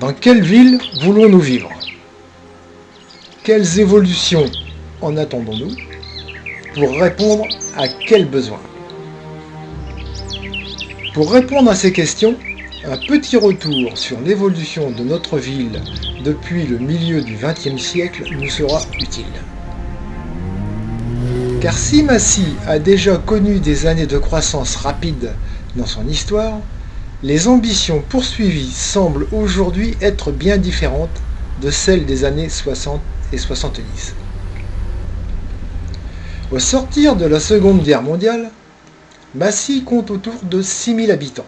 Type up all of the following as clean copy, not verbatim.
Dans quelle ville voulons-nous vivre? Quelles évolutions en attendons-nous pour répondre à quels besoins? Pour répondre à ces questions, un petit retour sur l'évolution de notre ville depuis le milieu du XXe siècle nous sera utile. Car si Massy a déjà connu des années de croissance rapide dans son histoire, les ambitions poursuivies semblent aujourd'hui être bien différentes de celles des années 60 et 70. Au sortir de la Seconde Guerre mondiale, Massy compte autour de 6000 habitants.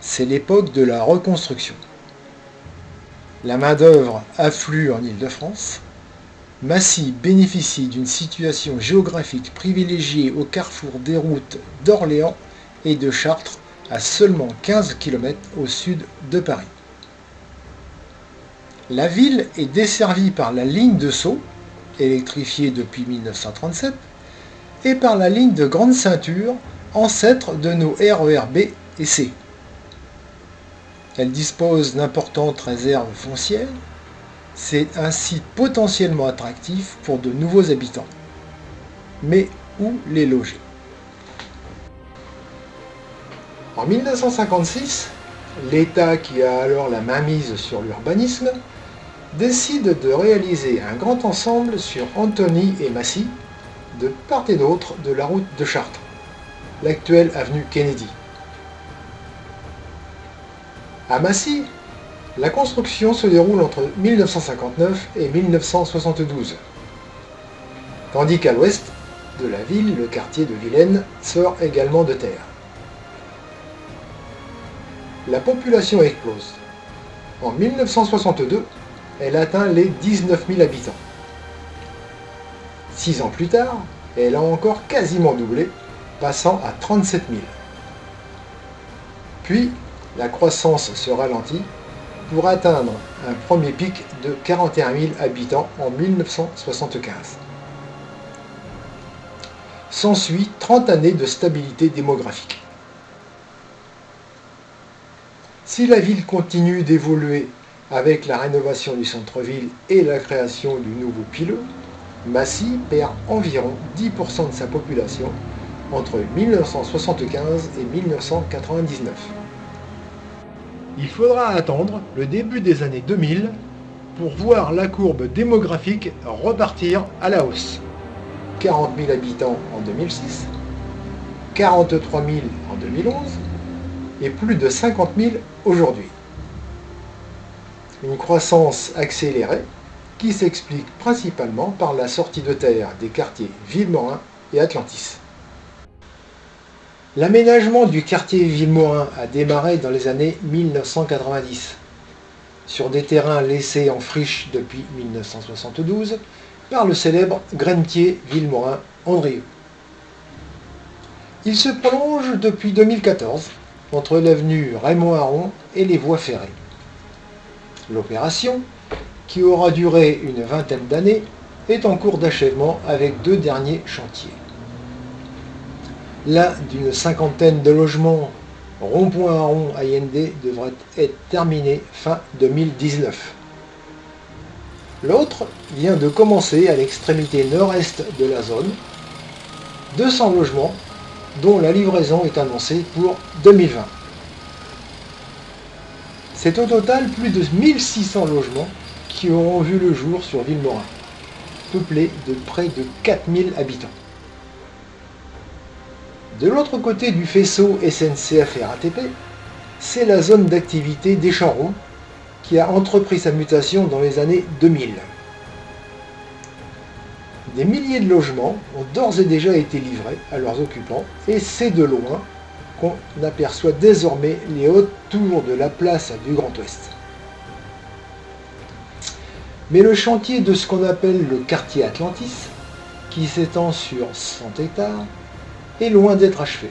C'est l'époque de la reconstruction. La main-d'œuvre afflue en Île-de-France. Massy bénéficie d'une situation géographique privilégiée au carrefour des routes d'Orléans et de Chartres, à seulement 15 km au sud de Paris. La ville est desservie par la ligne de Sceaux, électrifiée depuis 1937, et par la ligne de Grande Ceinture, ancêtre de nos RER B et C. Elle dispose d'importantes réserves foncières. C'est un site potentiellement attractif pour de nouveaux habitants. Mais où les loger? En 1956, l'État, qui a alors la mainmise sur l'urbanisme, décide de réaliser un grand ensemble sur Antony et Massy, de part et d'autre de la route de Chartres, l'actuelle avenue Kennedy. À Massy, la construction se déroule entre 1959 et 1972, tandis qu'à l'ouest de la ville, le quartier de Vilaine sort également de terre. La population explose. En 1962, elle atteint les 19 000 habitants. 6 ans plus tard, elle a encore quasiment doublé, passant à 37 000. Puis, la croissance se ralentit pour atteindre un premier pic de 41 000 habitants en 1975. S'ensuit 30 années de stabilité démographique. Si la ville continue d'évoluer avec la rénovation du centre-ville et la création du nouveau Pileux, Massy perd environ 10% de sa population entre 1975 et 1999. Il faudra attendre le début des années 2000 pour voir la courbe démographique repartir à la hausse. 40 000 habitants en 2006, 43 000 en 2011 et plus de 50 000 aujourd'hui. Une croissance accélérée qui s'explique principalement par la sortie de terre des quartiers Vilmorin et Atlantis. L'aménagement du quartier Vilmorin a démarré dans les années 1990, sur des terrains laissés en friche depuis 1972 par le célèbre grainetier Vilmorin-Andrieux. Il se prolonge depuis 2014 entre l'avenue Raymond Aron et les voies ferrées. L'opération, qui aura duré une vingtaine d'années, est en cours d'achèvement avec 2 derniers chantiers. L'un d'une cinquantaine de logements, Rond-Point Aron Allende, devrait être terminé fin 2019. L'autre vient de commencer à l'extrémité nord-est de la zone, 200 logements, dont la livraison est annoncée pour 2020. C'est au total plus de 1600 logements qui auront vu le jour sur Vilmorin, peuplé de près de 4000 habitants. De l'autre côté du faisceau SNCF RATP, c'est la zone d'activité des Champs-Ronds qui a entrepris sa mutation dans les années 2000. Des milliers de logements ont d'ores et déjà été livrés à leurs occupants et c'est de loin qu'on aperçoit désormais les hautes tours de la place du Grand Ouest. Mais le chantier de ce qu'on appelle le quartier Atlantis, qui s'étend sur 100 hectares, est loin d'être achevé.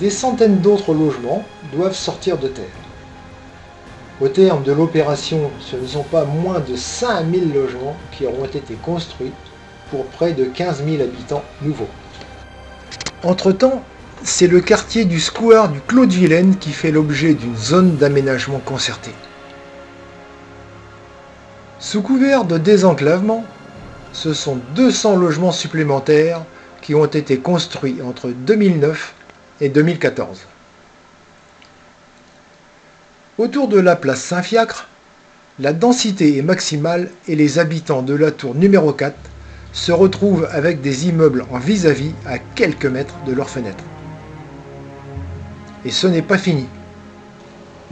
Des centaines d'autres logements doivent sortir de terre. Au terme de l'opération, ce ne sont pas moins de 5000 logements qui auront été construits pour près de 15 000 habitants nouveaux. Entre-temps, c'est le quartier du square du Claude-Vilaine qui fait l'objet d'une zone d'aménagement concertée. Sous couvert de désenclavement, ce sont 200 logements supplémentaires qui ont été construits entre 2009 et 2014. Autour de la place Saint-Fiacre, la densité est maximale et les habitants de la tour numéro 4 se retrouvent avec des immeubles en vis-à-vis à quelques mètres de leurs fenêtres. Et ce n'est pas fini.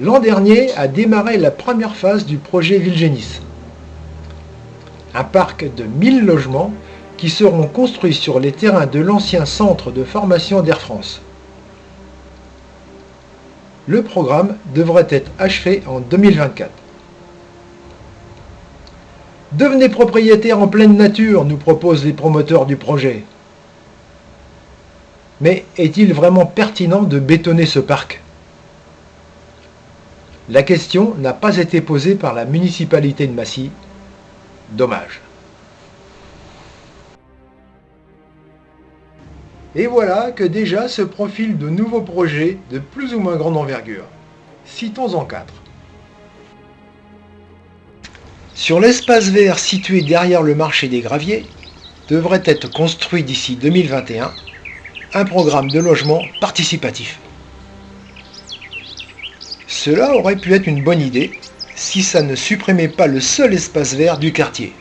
L'an dernier a démarré la première phase du projet Villegénis. Un parc de 1000 logements qui seront construits sur les terrains de l'ancien centre de formation d'Air France. Le programme devrait être achevé en 2024. Devenez propriétaire en pleine nature, nous proposent les promoteurs du projet. Mais est-il vraiment pertinent de bétonner ce parc ? La question n'a pas été posée par la municipalité de Massy. Dommage. Et voilà que déjà se profilent de nouveaux projets de plus ou moins grande envergure. Citons-en 4. Sur l'espace vert situé derrière le marché des Graviers, devrait être construit d'ici 2021 un programme de logement participatif. Cela aurait pu être une bonne idée si ça ne supprimait pas le seul espace vert du quartier.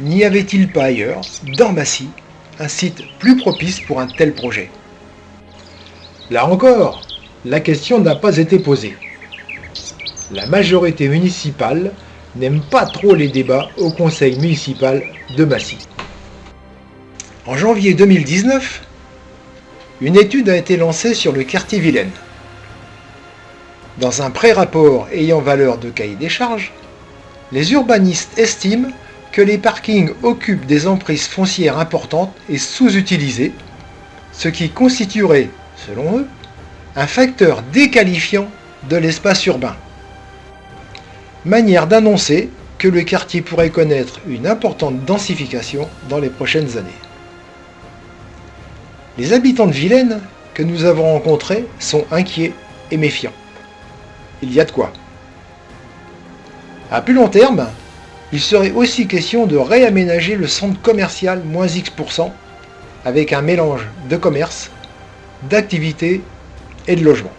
N'y avait-il pas ailleurs, dans Massy, un site plus propice pour un tel projet ? Là encore, la question n'a pas été posée. La majorité municipale n'aime pas trop les débats au conseil municipal de Massy. En janvier 2019, une étude a été lancée sur le quartier Vilaine. Dans un pré-rapport ayant valeur de cahier des charges, les urbanistes estiment que les parkings occupent des emprises foncières importantes et sous-utilisées, ce qui constituerait, selon eux, un facteur déqualifiant de l'espace urbain. Manière d'annoncer que le quartier pourrait connaître une importante densification dans les prochaines années. Les habitants de Vilaine que nous avons rencontrés sont inquiets et méfiants. Il y a de quoi. À plus long terme, il serait aussi question de réaménager le centre commercial -X% avec un mélange de commerce, d'activités et de logements.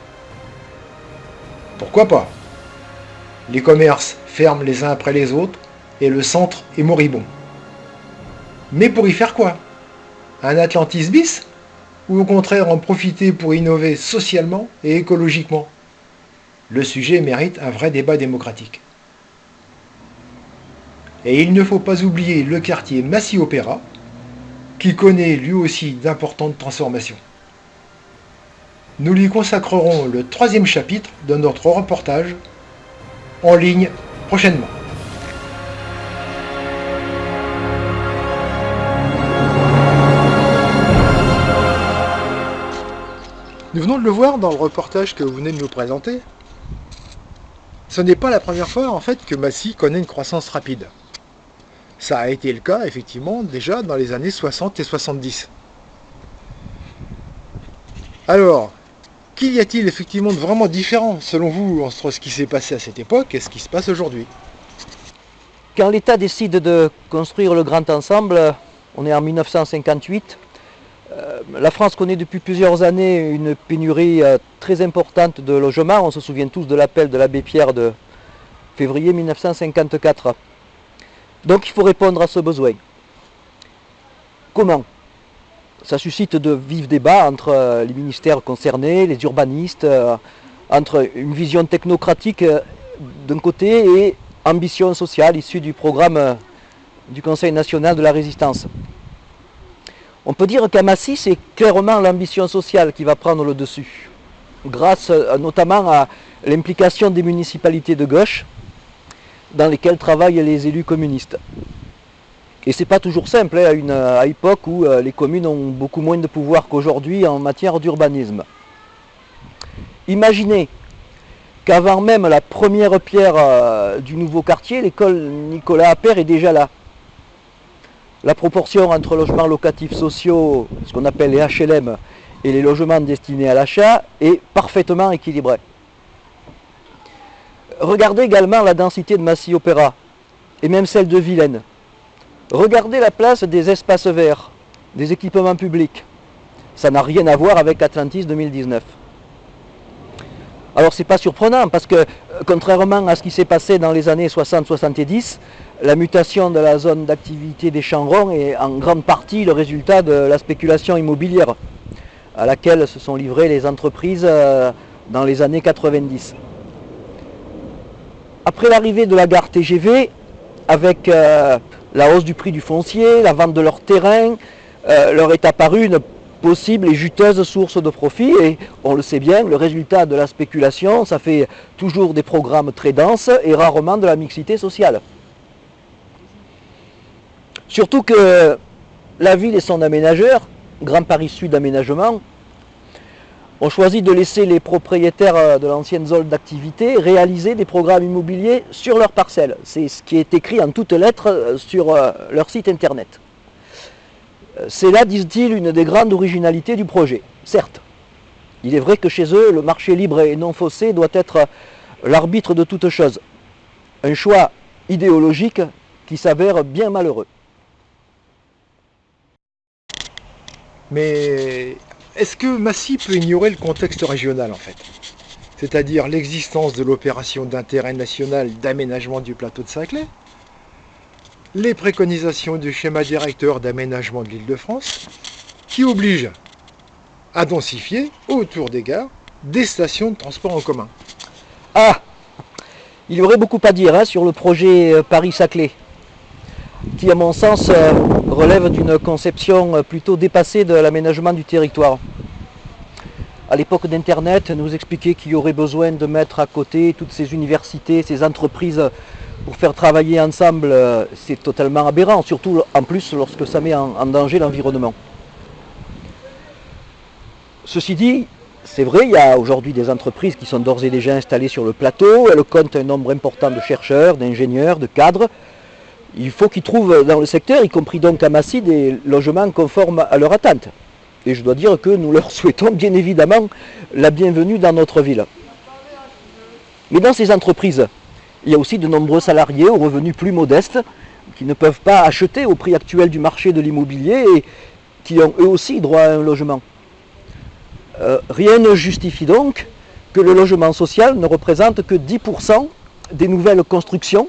Pourquoi pas ? Les commerces ferment les uns après les autres et le centre est moribond. Mais pour y faire quoi ? Un Atlantis bis ? Ou au contraire en profiter pour innover socialement et écologiquement ? Le sujet mérite un vrai débat démocratique. Et il ne faut pas oublier le quartier Massy-Opéra, qui connaît lui aussi d'importantes transformations. Nous lui consacrerons le 3e chapitre de notre reportage, en ligne prochainement. Nous venons de le voir dans le reportage que vous venez de nous présenter. Ce n'est pas la première fois en fait que Massy connaît une croissance rapide. Ça a été le cas effectivement déjà dans les années 60 et 70. Alors, qu'y a-t-il effectivement de vraiment différent selon vous entre ce qui s'est passé à cette époque et ce qui se passe aujourd'hui ? Quand l'État décide de construire le grand ensemble, on est en 1958, la France connaît depuis plusieurs années une pénurie très importante de logements. On se souvient tous de l'appel de l'abbé Pierre de février 1954. Donc il faut répondre à ce besoin. Comment ? Ça suscite de vifs débats entre les ministères concernés, les urbanistes, entre une vision technocratique d'un côté et ambition sociale issue du programme du Conseil national de la résistance. On peut dire qu'à Massy, c'est clairement l'ambition sociale qui va prendre le dessus, grâce notamment à l'implication des municipalités de gauche dans lesquelles travaillent les élus communistes. Et c'est pas toujours simple, à une époque où les communes ont beaucoup moins de pouvoir qu'aujourd'hui en matière d'urbanisme. Imaginez qu'avant même la première pierre du nouveau quartier, l'école Nicolas Appert est déjà là. La proportion entre logements locatifs sociaux, ce qu'on appelle les HLM, et les logements destinés à l'achat est parfaitement équilibré. Regardez également la densité de Massy-Opéra, et même celle de Vilaine. Regardez la place des espaces verts, des équipements publics. Ça n'a rien à voir avec Atlantis 2019. Alors c'est pas surprenant parce que contrairement à ce qui s'est passé dans les années 60-70, la mutation de la zone d'activité des champs ronds est en grande partie le résultat de la spéculation immobilière à laquelle se sont livrées les entreprises dans les années 90. Après l'arrivée de la gare TGV, avec la hausse du prix du foncier, la vente de leur terrain, leur est apparue une possible et juteuse source de profit, et on le sait bien, le résultat de la spéculation, ça fait toujours des programmes très denses et rarement de la mixité sociale. Surtout que la ville et son aménageur, Grand Paris Sud Aménagement, ont choisi de laisser les propriétaires de l'ancienne zone d'activité réaliser des programmes immobiliers sur leurs parcelles. C'est ce qui est écrit en toutes lettres sur leur site internet. C'est là, disent-ils, une des grandes originalités du projet. Certes, il est vrai que chez eux, le marché libre et non faussé doit être l'arbitre de toute chose. Un choix idéologique qui s'avère bien malheureux. Mais est-ce que Massy peut ignorer le contexte régional en fait? C'est-à-dire l'existence de l'opération d'intérêt national d'aménagement du plateau de Saclay, les préconisations du schéma directeur d'aménagement de l'Île-de-France, qui oblige à densifier autour des gares des stations de transport en commun. Ah, il y aurait beaucoup à dire sur le projet Paris-Saclay, qui à mon sens relève d'une conception plutôt dépassée de l'aménagement du territoire. À l'époque d'Internet, nous expliquait qu'il y aurait besoin de mettre à côté toutes ces universités, ces entreprises pour faire travailler ensemble. C'est totalement aberrant, surtout en plus lorsque ça met en danger l'environnement. Ceci dit, c'est vrai, il y a aujourd'hui des entreprises qui sont d'ores et déjà installées sur le plateau. Elles comptent un nombre important de chercheurs, d'ingénieurs, de cadres. Il faut qu'ils trouvent dans le secteur, y compris donc à Massy, des logements conformes à leur attente. Et je dois dire que nous leur souhaitons bien évidemment la bienvenue dans notre ville. Mais dans ces entreprises, il y a aussi de nombreux salariés aux revenus plus modestes qui ne peuvent pas acheter au prix actuel du marché de l'immobilier et qui ont eux aussi droit à un logement. Rien ne justifie donc que le logement social ne représente que 10% des nouvelles constructions,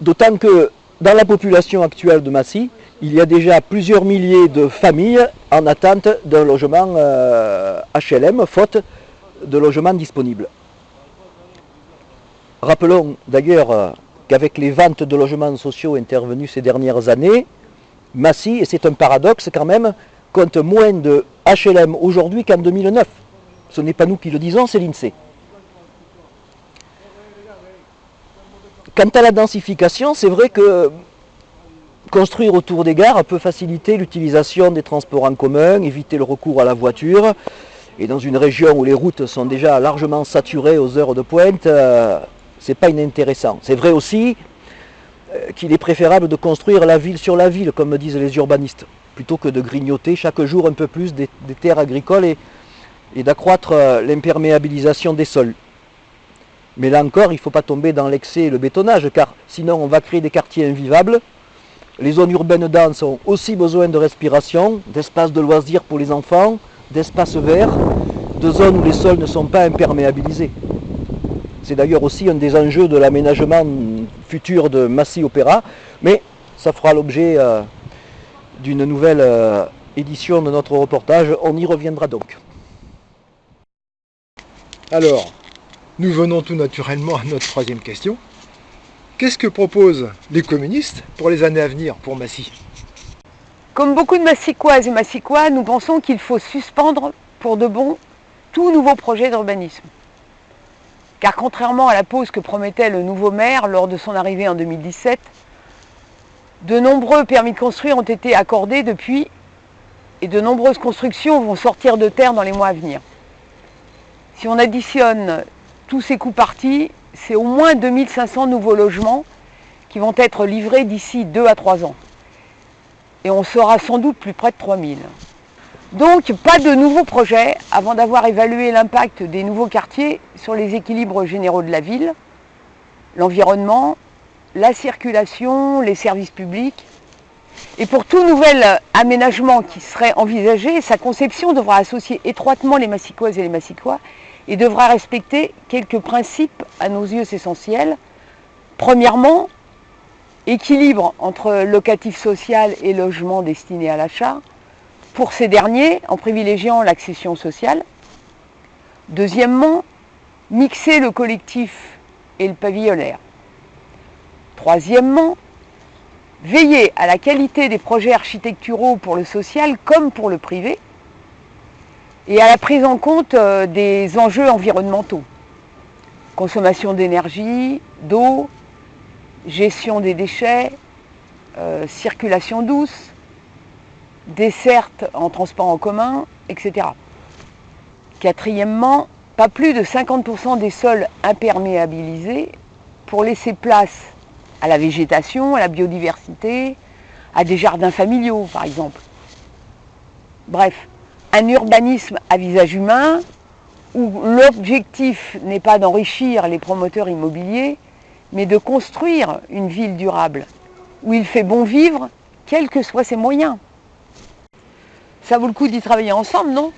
d'autant que dans la population actuelle de Massy, il y a déjà plusieurs milliers de familles en attente d'un logement HLM, faute de logements disponibles. Rappelons d'ailleurs qu'avec les ventes de logements sociaux intervenues ces dernières années, Massy, et c'est un paradoxe quand même, compte moins de HLM aujourd'hui qu'en 2009. Ce n'est pas nous qui le disons, c'est l'INSEE. Quant à la densification, c'est vrai que construire autour des gares peut faciliter l'utilisation des transports en commun, éviter le recours à la voiture. Et dans une région où les routes sont déjà largement saturées aux heures de pointe, c'est pas inintéressant. C'est vrai aussi qu'il est préférable de construire la ville sur la ville, comme disent les urbanistes, plutôt que de grignoter chaque jour un peu plus des terres agricoles et d'accroître l'imperméabilisation des sols. Mais là encore, il ne faut pas tomber dans l'excès et le bétonnage, car sinon on va créer des quartiers invivables. Les zones urbaines denses ont aussi besoin de respiration, d'espaces de loisirs pour les enfants, d'espaces verts, de zones où les sols ne sont pas imperméabilisés. C'est d'ailleurs aussi un des enjeux de l'aménagement futur de Massy-Opéra, mais ça fera l'objet d'une nouvelle édition de notre reportage. On y reviendra donc. Alors, nous venons tout naturellement à notre troisième question. Qu'est-ce que proposent les communistes pour les années à venir pour Massy? Comme beaucoup de Massicoises et Massicois, nous pensons qu'il faut suspendre pour de bon tout nouveau projet d'urbanisme. Car contrairement à la pause que promettait le nouveau maire lors de son arrivée en 2017, de nombreux permis de construire ont été accordés depuis et de nombreuses constructions vont sortir de terre dans les mois à venir. Si on additionne tous ces coûts partis, c'est au moins 2500 nouveaux logements qui vont être livrés d'ici 2 à 3 ans. Et on sera sans doute plus près de 3000. Donc, pas de nouveaux projets avant d'avoir évalué l'impact des nouveaux quartiers sur les équilibres généraux de la ville, l'environnement, la circulation, les services publics. Et pour tout nouvel aménagement qui serait envisagé, sa conception devra associer étroitement les Massicoises et les Massicois et devra respecter quelques principes à nos yeux essentiels. Premièrement, équilibre entre locatif social et logement destiné à l'achat, pour ces derniers en privilégiant l'accession sociale. Deuxièmement, mixer le collectif et le pavillonnaire. Troisièmement, veiller à la qualité des projets architecturaux pour le social comme pour le privé et à la prise en compte des enjeux environnementaux. Consommation d'énergie, d'eau, gestion des déchets, circulation douce, desserte en transport en commun, etc. Quatrièmement, pas plus de 50% des sols imperméabilisés pour laisser place à la végétation, à la biodiversité, à des jardins familiaux par exemple. Bref, un urbanisme à visage humain où l'objectif n'est pas d'enrichir les promoteurs immobiliers, mais de construire une ville durable, où il fait bon vivre, quels que soient ses moyens. Ça vaut le coup d'y travailler ensemble, non ?